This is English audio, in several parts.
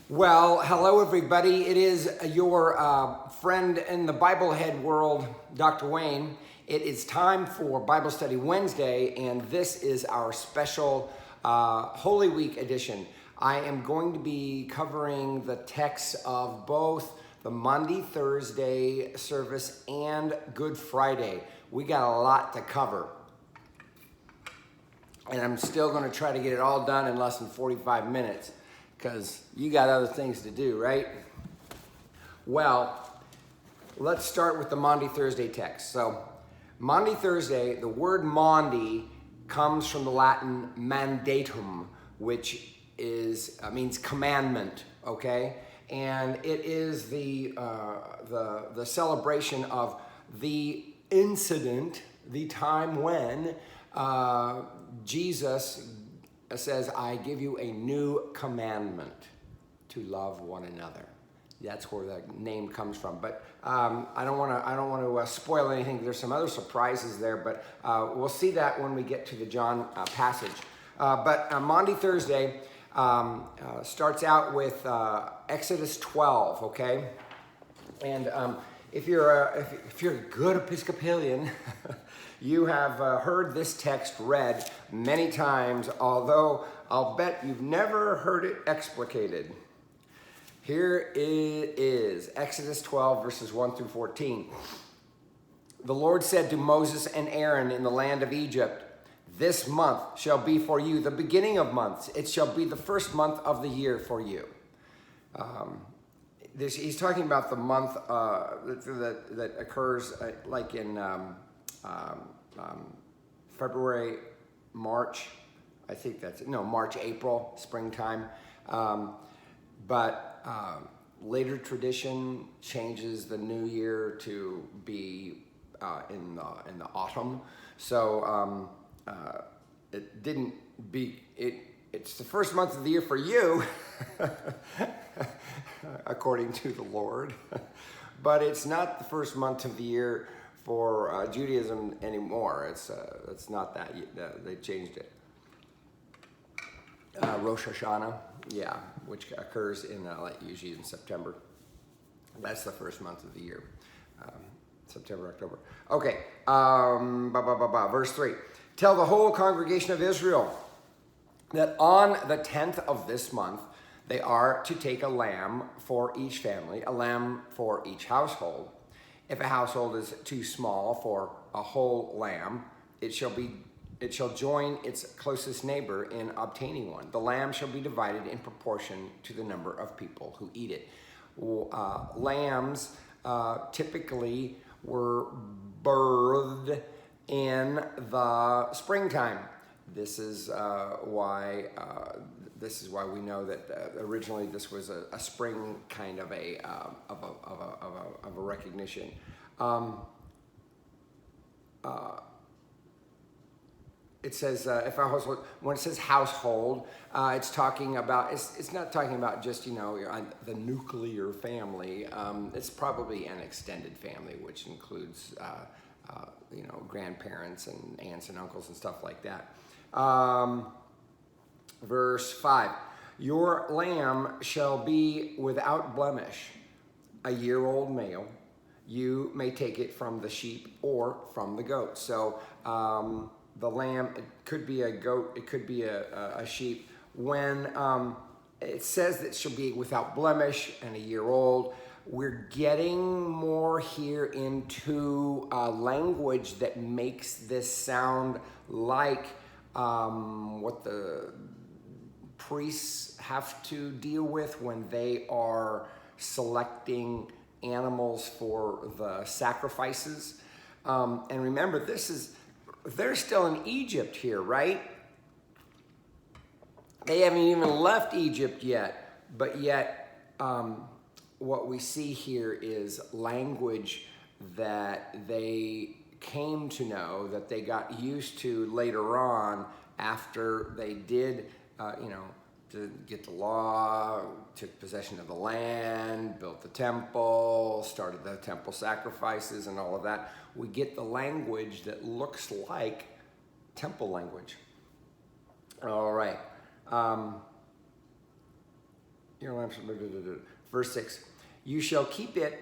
Well, hello everybody. It is your friend in the Biblehead world, Dr. Wayne. It is time for Bible Study Wednesday, and this is our special Holy Week edition. I am going to be covering the texts of both the Maundy Thursday service and Good Friday. We got a lot to cover, and I'm still going to try to get it all done in less than 45 minutes. Because you got other things to do, right? Well, let's start with the Maundy Thursday text. So, Maundy Thursday, the word Maundy comes from the Latin mandatum, which means commandment, okay? And it is the celebration of the incident, the time when Jesus says, I give you a new commandment to love one another. That's where the name comes from. But I don't want to spoil anything. There's some other surprises there, but we'll see that when we get to the John passage. But Maundy Thursday starts out with Exodus 12. Okay, and if you're a good Episcopalian. You have heard this text read many times, although I'll bet you've never heard it explicated. Here it is, Exodus 12, verses 1 through 14. The Lord said to Moses and Aaron in the land of Egypt, this month shall be for you the beginning of months. It shall be the first month of the year for you. He's talking about the month that occurs like in February, March, I think that's it. No, March, April, springtime. But later tradition changes the new year to be in the autumn. So it didn't be it's the first month of the year for you, according to the Lord. But it's not the first month of the year for Judaism anymore. It's not that. They changed it. Rosh Hashanah, yeah, which occurs usually in September. That's the first month of the year. September, October. Okay, verse 3. Tell the whole congregation of Israel that on the 10th of this month, they are to take a lamb for each family, a lamb for each household. If a household is too small for a whole lamb, it shall join its closest neighbor in obtaining one. The lamb shall be divided in proportion to the number of people who eat it. Lambs typically were birthed in the springtime. This is why we know that originally this was a spring kind of a recognition. It says if a household, when it says household, it's talking about it's not talking about just the nuclear family. It's probably an extended family, which includes grandparents and aunts and uncles and stuff like that. Verse 5, your lamb shall be without blemish, a year-old male. You may take it from the sheep or from the goat. So the lamb, it could be a goat, it could be a sheep. When it says that it shall be without blemish and a year old, we're getting more here into language that makes this sound like what the priests have to deal with when they are selecting animals for the sacrifices. And remember, they're still in Egypt here, right? They haven't even left Egypt yet, but yet what we see here is language that they came to know, that they got used to later on after they did, to get the law, took possession of the land, built the temple, started the temple sacrifices and all of that. We get the language that looks like temple language. All right. your lamps. Verse 6, you shall keep it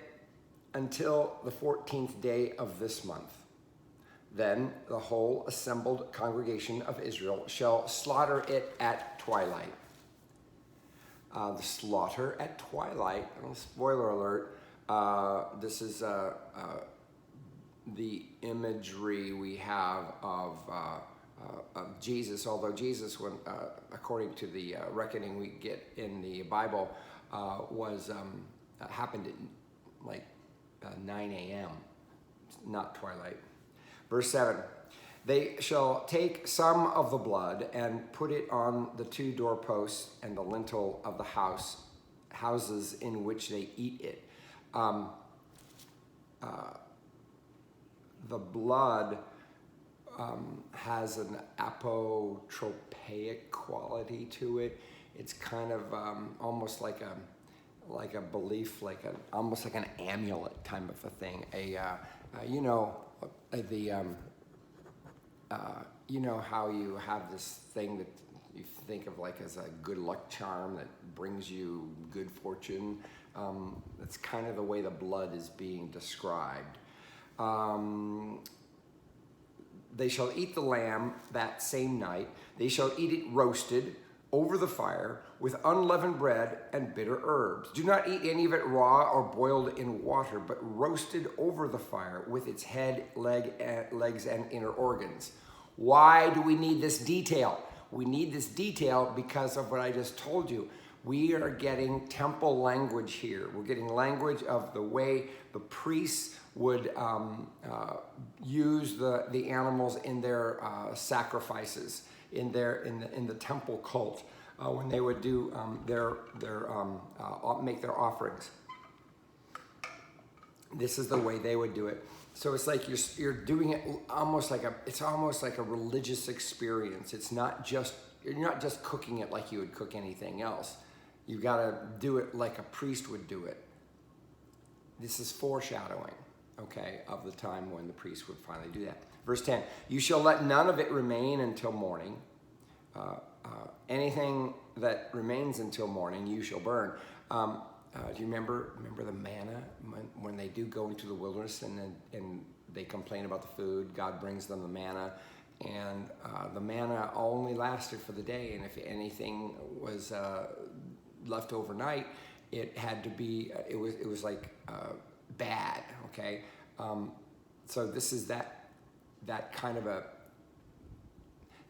until the 14th day of this month. Then the whole assembled congregation of Israel shall slaughter it at twilight. The slaughter at twilight, spoiler alert, this is the imagery we have of Jesus, although Jesus, when, according to the reckoning we get in the Bible, happened at like 9 a.m., not twilight. Verse 7, they shall take some of the blood and put it on the 2 doorposts and the lintel of the houses in which they eat it. The blood has an apotropaic quality to it. It's kind of almost like a belief, almost like an amulet type of a thing. You know how you have this thing that you think of like as a good luck charm that brings you good fortune. That's kind of the way the blood is being described. They shall eat the lamb that same night. They shall eat it roasted over the fire with unleavened bread and bitter herbs. Do not eat any of it raw or boiled in water, but roasted over the fire with its head, legs, and inner organs. Why do we need this detail? We need this detail because of what I just told you. We are getting temple language here. We're getting language of the way the priests would use the animals in their sacrifices, in the temple cult, when they would do make their offerings. This is the way they would do it. So it's like you're doing it almost like a religious experience. You're not just cooking it like you would cook anything else. You got to do it like a priest would do it. This is foreshadowing, okay, of the time when the priest would finally do that. Verse 10, you shall let none of it remain until morning. Anything that remains until morning, you shall burn. Do you remember the manna when they do go into the wilderness and they complain about the food? God brings them the manna, and the manna only lasted for the day. And if anything was left overnight, it had to be. It was like bad. Okay, so this is that kind of a.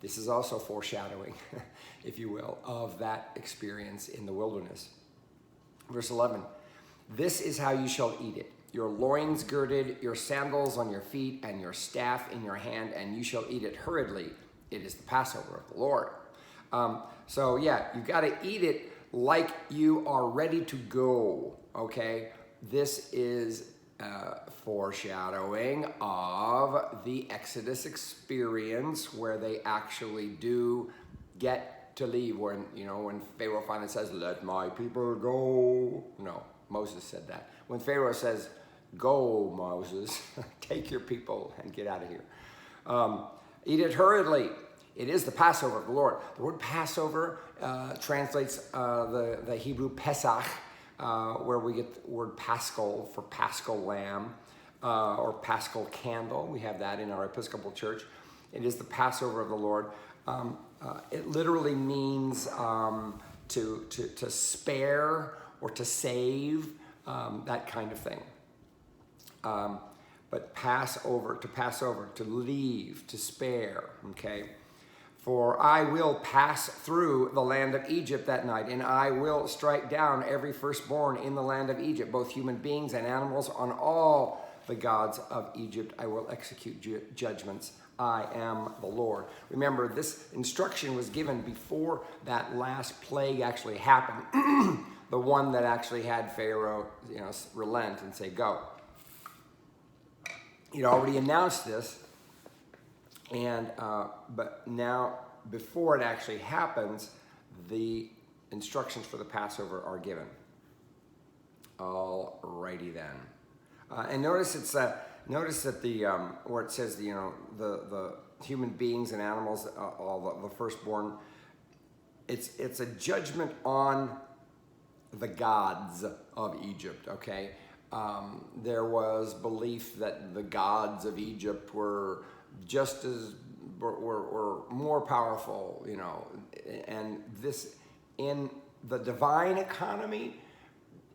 This is also foreshadowing, if you will, of that experience in the wilderness. Verse 11, this is how you shall eat it. Your loins girded, your sandals on your feet, and your staff in your hand, and you shall eat it hurriedly. It is the Passover of the Lord. So yeah, you got to eat it like you are ready to go, okay? This is foreshadowing of the Exodus experience where they actually do get to leave. When Pharaoh finally says, let my people go. No, Moses said that. When Pharaoh says, go, Moses, take your people and get out of here. Eat it hurriedly. It is the Passover of the Lord. The word Passover translates the Hebrew Pesach, where we get the word Paschal for Paschal lamb or Paschal candle. We have that in our Episcopal Church. It is the Passover of the Lord. It literally means to spare or to save, that kind of thing. But pass over, to leave, to spare, okay? For I will pass through the land of Egypt that night, and I will strike down every firstborn in the land of Egypt, both human beings and animals. On all the gods of Egypt I will execute judgments. I am the Lord. Remember, this instruction was given before that last plague actually happened. The one that actually had Pharaoh, relent and say, go. He'd already announced this. And but now, before it actually happens, the instructions for the Passover are given. Alrighty then. And notice that the where it says the human beings and animals, all the firstborn. It's a judgment on the gods of Egypt, okay? There was belief that the gods of Egypt were just as, were more powerful, you know, and this, in the divine economy,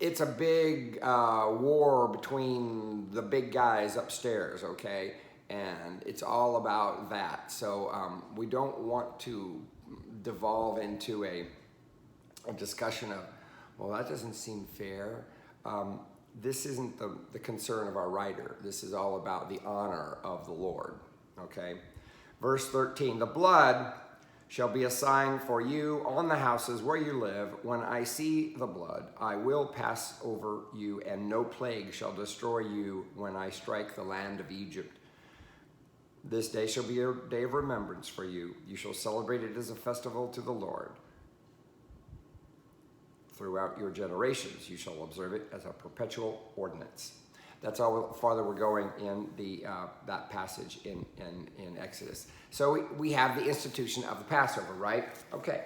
it's a big war between the big guys upstairs, okay? And it's all about that. So we don't want to devolve into a discussion of, well, that doesn't seem fair. This isn't the concern of our writer. This is all about the honor of the Lord, okay? Verse 13, the blood shall be a sign for you on the houses where you live. When I see the blood, I will pass over you, and no plague shall destroy you when I strike the land of Egypt. This day shall be a day of remembrance for you. You shall celebrate it as a festival to the Lord. Throughout your generations, you shall observe it as a perpetual ordinance. That's how farther we're going in the that passage in Exodus. So we have the institution of the Passover, right? Okay.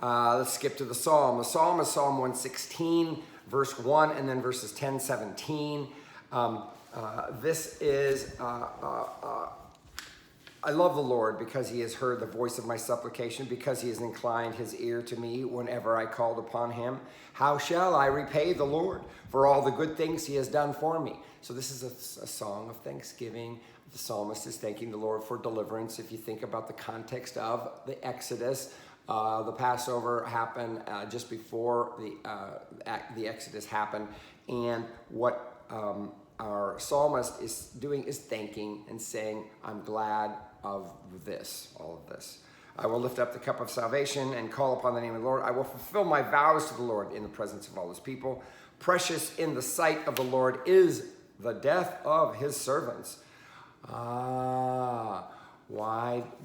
Let's skip to the Psalm. The Psalm is Psalm 116, verse 1, and then verses 10, 17. This is, I love the Lord because he has heard the voice of my supplication, because he has inclined his ear to me whenever I called upon him. How shall I repay the Lord for all the good things he has done for me? So this is a song of thanksgiving. The psalmist is thanking the Lord for deliverance. If you think about the context of the Exodus, the Passover happened just before the Exodus happened. And what our psalmist is doing is thanking and saying, I'm glad of this, all of this. I will lift up the cup of salvation and call upon the name of the Lord. I will fulfill my vows to the Lord in the presence of all his people. Precious in the sight of the Lord is the death of his servants. Why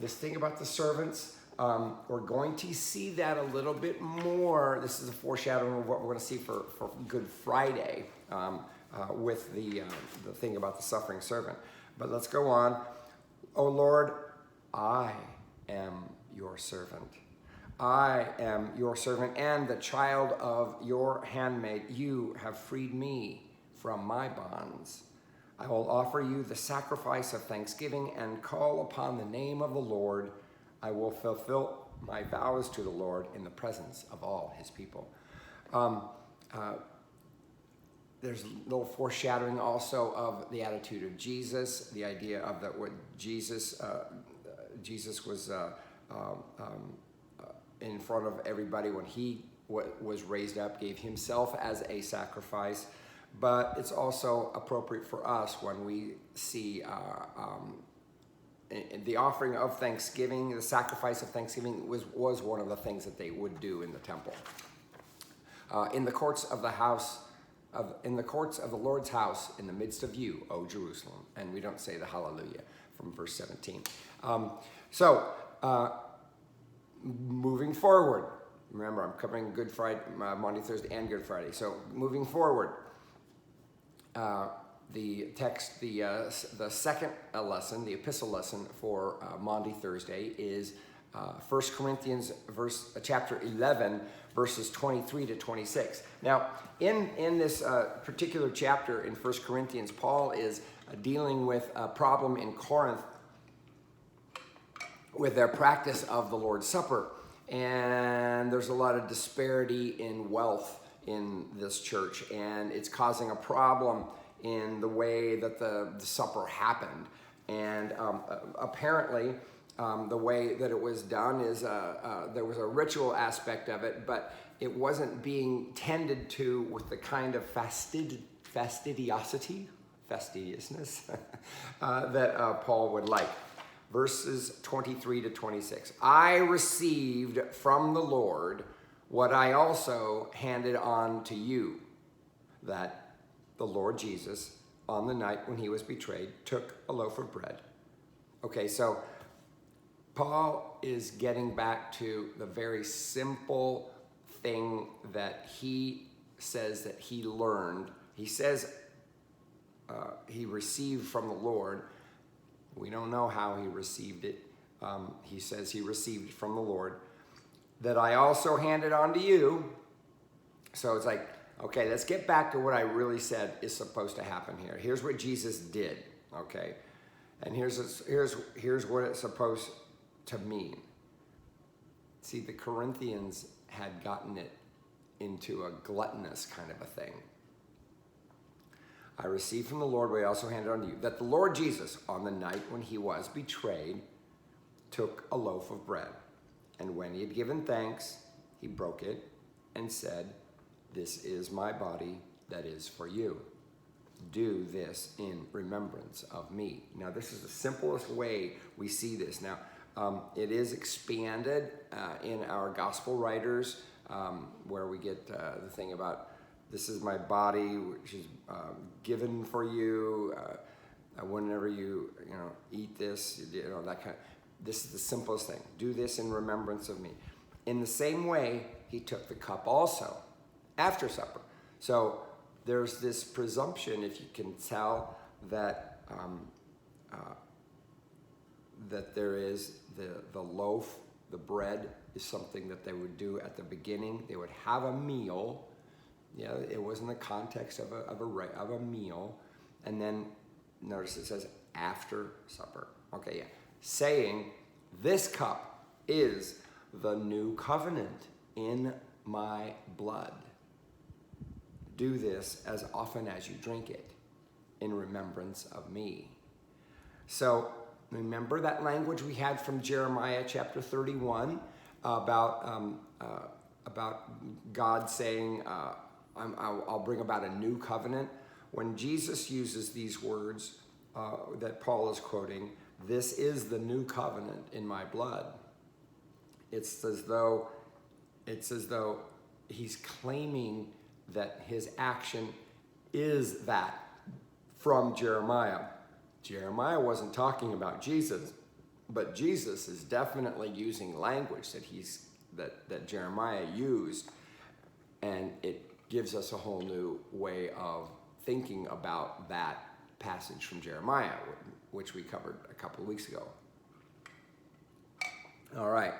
this thing about the servants? We're going to see that a little bit more. This is a foreshadowing of what we're going to see for Good Friday with the thing about the suffering servant. But let's go on. O Lord, I am your servant. I am your servant and the child of your handmaid. You have freed me from my bonds. I will offer you the sacrifice of thanksgiving and call upon the name of the Lord. I will fulfill my vows to the Lord in the presence of all his people. There's a little foreshadowing also of the attitude of Jesus, the idea of that what Jesus was in front of everybody when he was raised up, gave himself as a sacrifice. But it's also appropriate for us when we see the offering of thanksgiving, the sacrifice of thanksgiving was one of the things that they would do in the temple. In the courts of the house, in the courts of the Lord's house, in the midst of you, O Jerusalem. And we don't say the hallelujah from verse 17. Moving forward, remember I'm covering Good Friday, Maundy, Thursday, and Good Friday. So moving forward, the text, the second lesson, the epistle lesson for Maundy Thursday is 1 Corinthians chapter 11, verses 23 to 26. Now, in this particular chapter in 1 Corinthians, Paul is dealing with a problem in Corinth with their practice of the Lord's Supper. And there's a lot of disparity in wealth in this church, and it's causing a problem in the way that the supper happened. And apparently, the way that it was done is there was a ritual aspect of it, but it wasn't being tended to with the kind of fastidiousness that Paul would like. Verses 23 to 26. I received from the Lord what I also handed on to you, that the Lord Jesus, on the night when he was betrayed, took a loaf of bread. Okay, so Paul is getting back to the very simple thing that he says that he learned. He says he received from the Lord. We don't know how he received it. He says he received it from the Lord. that I also handed on to you. So it's like, okay, let's get back to what I really said is supposed to happen here. Here's what Jesus did, okay? And here's what it's supposed to mean. See, the Corinthians had gotten it into a gluttonous kind of a thing. I received from the Lord what I also handed on to you, that the Lord Jesus, on the night when he was betrayed, took a loaf of bread. And when he had given thanks, he broke it and said, "This is my body that is for you. Do this in remembrance of me." Now, this is the simplest way we see this. Now, it is expanded in our gospel writers, where we get the thing about, this is my body, which is given for you. Whenever you eat this, that kind of. This is the simplest thing. Do this in remembrance of me. In the same way, he took the cup also after supper. So there's this presumption, if you can tell, that that there is the loaf, the bread is something that they would do at the beginning. They would have a meal. It was in the context of a meal, and then notice it says after supper. Okay, yeah. Saying, "This cup is the new covenant in my blood. Do this as often as you drink it in remembrance of me." So remember that language we had from Jeremiah chapter 31 about God saying, I'll bring about a new covenant. When Jesus uses these words that Paul is quoting, "This is the new covenant in my blood," it's as though he's claiming that his action is that from Jeremiah. Jeremiah wasn't talking about Jesus, but Jesus is definitely using language that Jeremiah used, and it gives us a whole new way of thinking about that passage from Jeremiah, which we covered a couple of weeks ago. All right.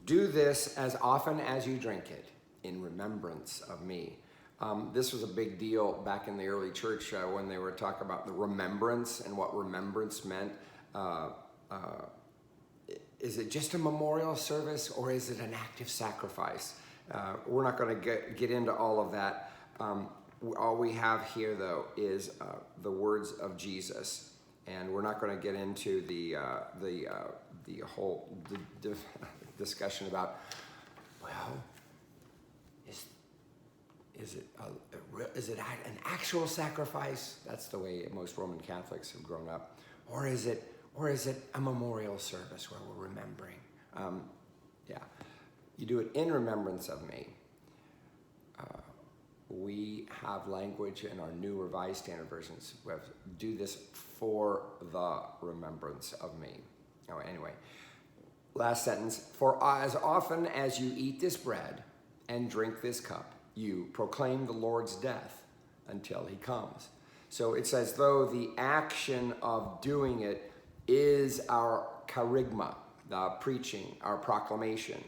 "Do this as often as you drink it in remembrance of me." This was a big deal back in the early church when they were talking about the remembrance and what remembrance meant. Is it just a memorial service, or is it an active sacrifice? We're not going to get into all of that. All we have here, though, is the words of Jesus, and we're not going to get into the whole discussion about, well, is it an actual sacrifice? That's the way most Roman Catholics have grown up, or is it a memorial service where we're remembering? You do it in remembrance of me. We have language in our New Revised Standard Versions. We have, "Do this for the remembrance of me." Oh, anyway, last sentence. "For as often as you eat this bread and drink this cup, you proclaim the Lord's death until he comes." So it's as though the action of doing it is our charigma, the preaching, our proclamation,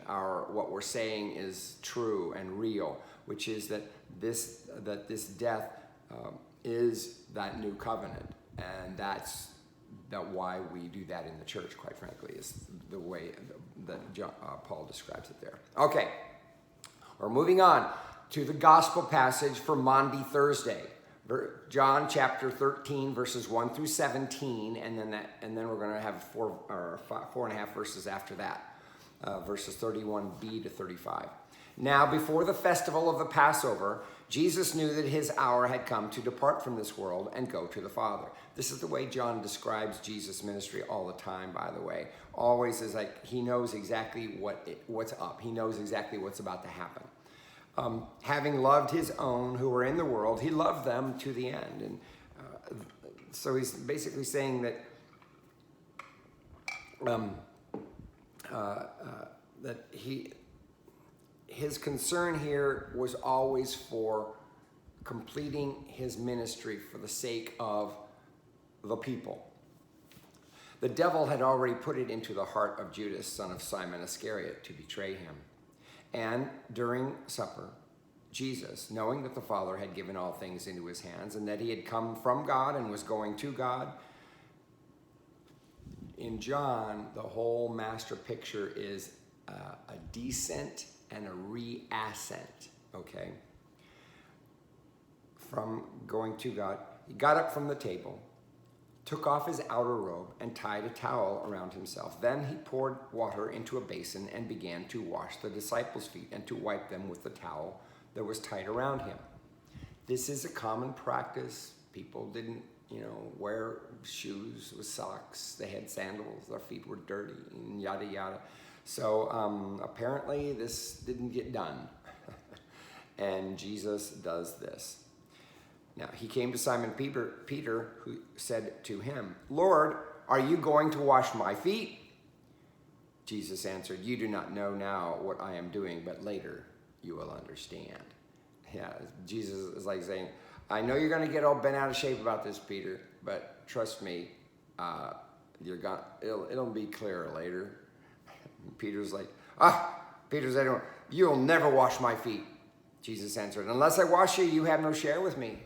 what we're saying is true and real, which is that this death is that new covenant, and that's why we do that in the church. Quite frankly, is the way that Paul describes it there. Okay, we're moving on to the gospel passage for Maundy Thursday, John chapter 13, verses 1 through 17, and then we're going to have four and a half verses after that, verses 31b to 35. "Now, before the festival of the Passover, Jesus knew that his hour had come to depart from this world and go to the Father." This is the way John describes Jesus' ministry all the time, by the way. Always is like he knows exactly what's up. He knows exactly what's about to happen. Having loved his own who were in the world, he loved them to the end. And so he's basically saying that his concern here was always for completing his ministry for the sake of the people. The devil had already put it into the heart of Judas, son of Simon Iscariot, to betray him. And during supper, Jesus, knowing that the Father had given all things into his hands and that he had come from God and was going to God, in John, the whole master picture is a descent and a reascent, okay? From going to God, he got up from the table, took off his outer robe, and tied a towel around himself. Then he poured water into a basin and began to wash the disciples' feet and to wipe them with the towel that was tied around him. This is a common practice. People didn't, wear shoes with socks. They had sandals. Their feet were dirty, and yada, yada. So apparently this didn't get done. And Jesus does this. Now, he came to Simon Peter, who said to him, "Lord, are you going to wash my feet?" Jesus answered, "You do not know now what I am doing, but later you will understand." Yeah, Jesus is like saying, I know you're going to get all bent out of shape about this, Peter, but trust me, it'll be clearer later. Peter's like, Peter said, "You'll never wash my feet." Jesus answered, "Unless I wash you, you have no share with me."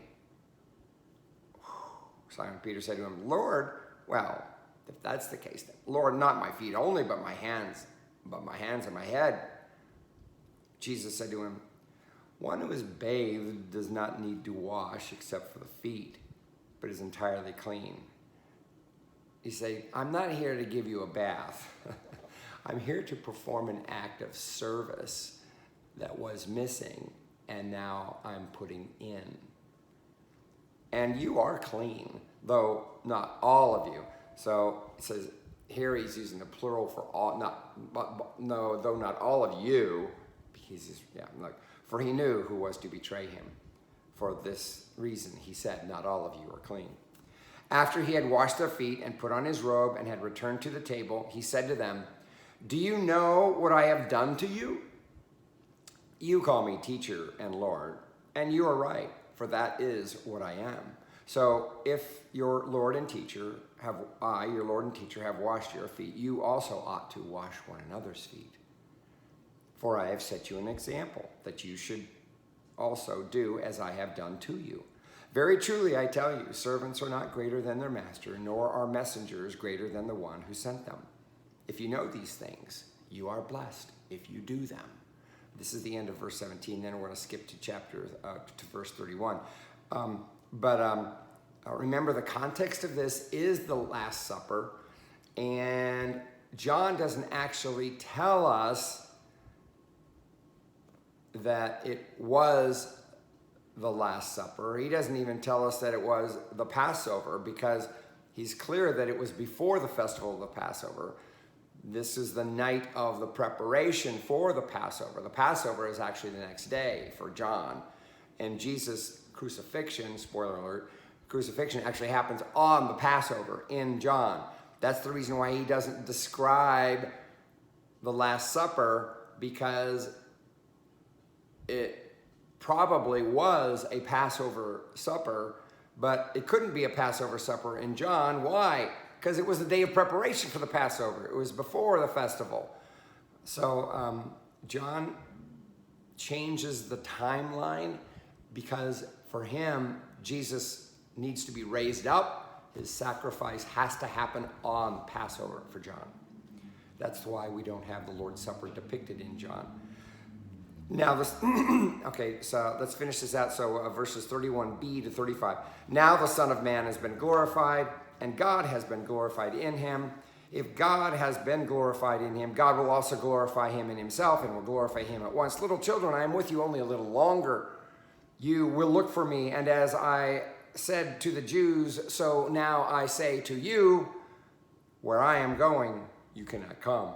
Simon Peter said to him, "Lord, well, if that's the case, then, Lord, not my feet only, but my hands and my head." Jesus said to him, "One who is bathed does not need to wash except for the feet, but is entirely clean." He said, "I'm not here to give you a bath. I'm here to perform an act of service that was missing, and now I'm putting in. And you are clean, though not all of you." So it says here he's using the plural for all, though not all of you. For he knew who was to betray him. For this reason, he said, "Not all of you are clean." After he had washed their feet and put on his robe and had returned to the table, he said to them, "Do you know what I have done to you? You call me teacher and Lord, and you are right, for that is what I am. So if your Lord and teacher have washed your feet, you also ought to wash one another's feet. For I have set you an example, that you should also do as I have done to you. Very truly I tell you, servants are not greater than their master, nor are messengers greater than the one who sent them. If you know these things, you are blessed if you do them." This is the end of verse 17. Then we're going to skip to verse 31. Remember, the context of this is the Last Supper, and John doesn't actually tell us that it was the Last Supper. He doesn't even tell us that it was the Passover, because he's clear that it was before the festival of the Passover. This is the night of the preparation for the Passover. The Passover is actually the next day for John. And Jesus' crucifixion, spoiler alert, crucifixion actually happens on the Passover in John. That's the reason why he doesn't describe the Last Supper, because it probably was a Passover supper, but it couldn't be a Passover supper in John. Why? Because it was the day of preparation for the Passover. It was before the festival. So John changes the timeline because for him, Jesus needs to be raised up. His sacrifice has to happen on Passover for John. That's why we don't have the Lord's Supper depicted in John. Now, so let's finish this out. So verses 31b to 35. Now the Son of Man has been glorified, and God has been glorified in him. If God has been glorified in him, God will also glorify him in himself and will glorify him at once. Little children, I am with you only a little longer. You will look for me, and as I said to the Jews, so now I say to you, where I am going, you cannot come.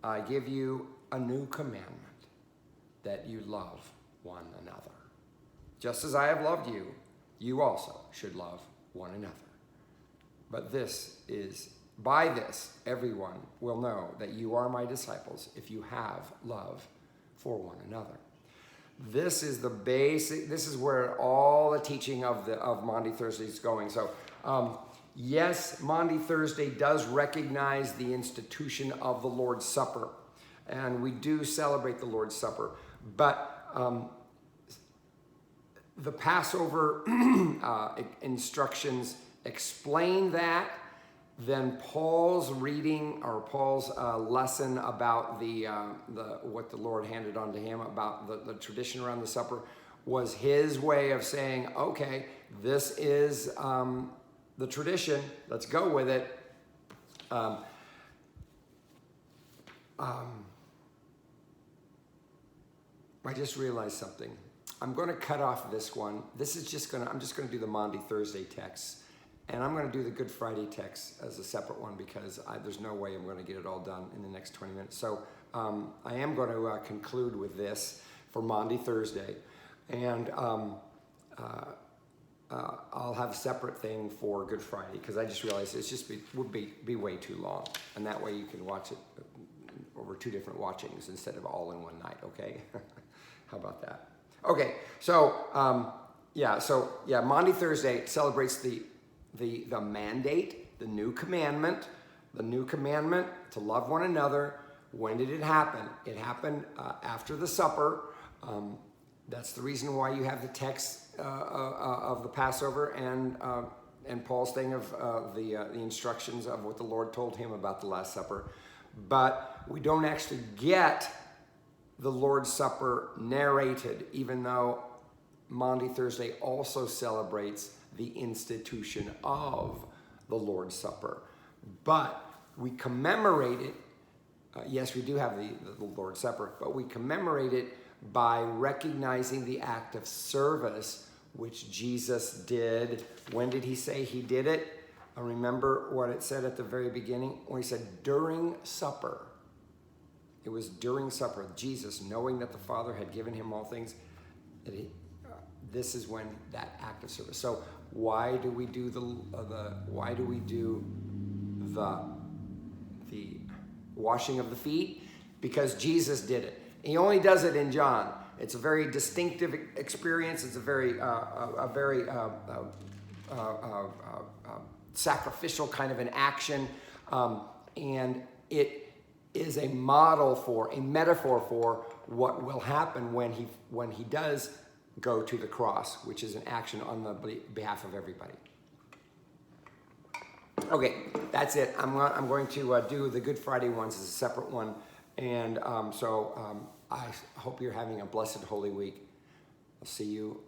I give you a new commandment, that you love one another. Just as I have loved you, you also should love one another. But by this, everyone will know that you are my disciples if you have love for one another. This is the basic, this is where all the teaching of Maundy Thursday is going. So Yes, Maundy Thursday does recognize the institution of the Lord's Supper, and we do celebrate the Lord's Supper, but the Passover instructions explain that. Then Paul's reading, or Paul's lesson about what the Lord handed on to him about the tradition around the supper was his way of saying, okay, this is the tradition, let's go with it. I just realized something. I'm going to cut off this one. I'm just going to do the Maundy Thursday text. And I'm going to do the Good Friday text as a separate one because there's no way I'm going to get it all done in the next 20 minutes. So I am going to conclude with this for Maundy Thursday. And I'll have a separate thing for Good Friday because I just realized would be way too long. And that way you can watch it over 2 different watchings instead of all in one night, okay? How about that? Okay, so Maundy Thursday celebrates the mandate, the new commandment to love one another. When did it happen? It happened after the supper. That's the reason why you have the text of the Passover and Paul's thing of the instructions of what the Lord told him about the Last Supper. But we don't actually get the Lord's Supper narrated, even though Maundy Thursday also celebrates the institution of the Lord's Supper. But we commemorate it, yes, we do have the Lord's Supper, but we commemorate it by recognizing the act of service which Jesus did. When did he say he did it? I remember what it said at the very beginning when he said during supper. It was during supper. Jesus, knowing that the Father had given him all things, this is when that act of service. So why do we do the washing of the feet? Because Jesus did it. He only does it in John. It's a very distinctive experience. It's a very sacrificial kind of an action, and it is a metaphor for what will happen when he does go to the cross, which is an action on the behalf of everybody. Okay, that's it. I'm going to do the Good Friday ones as a separate one, and I hope you're having a blessed Holy Week. I'll see you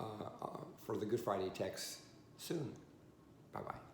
for the Good Friday text soon. Bye-bye.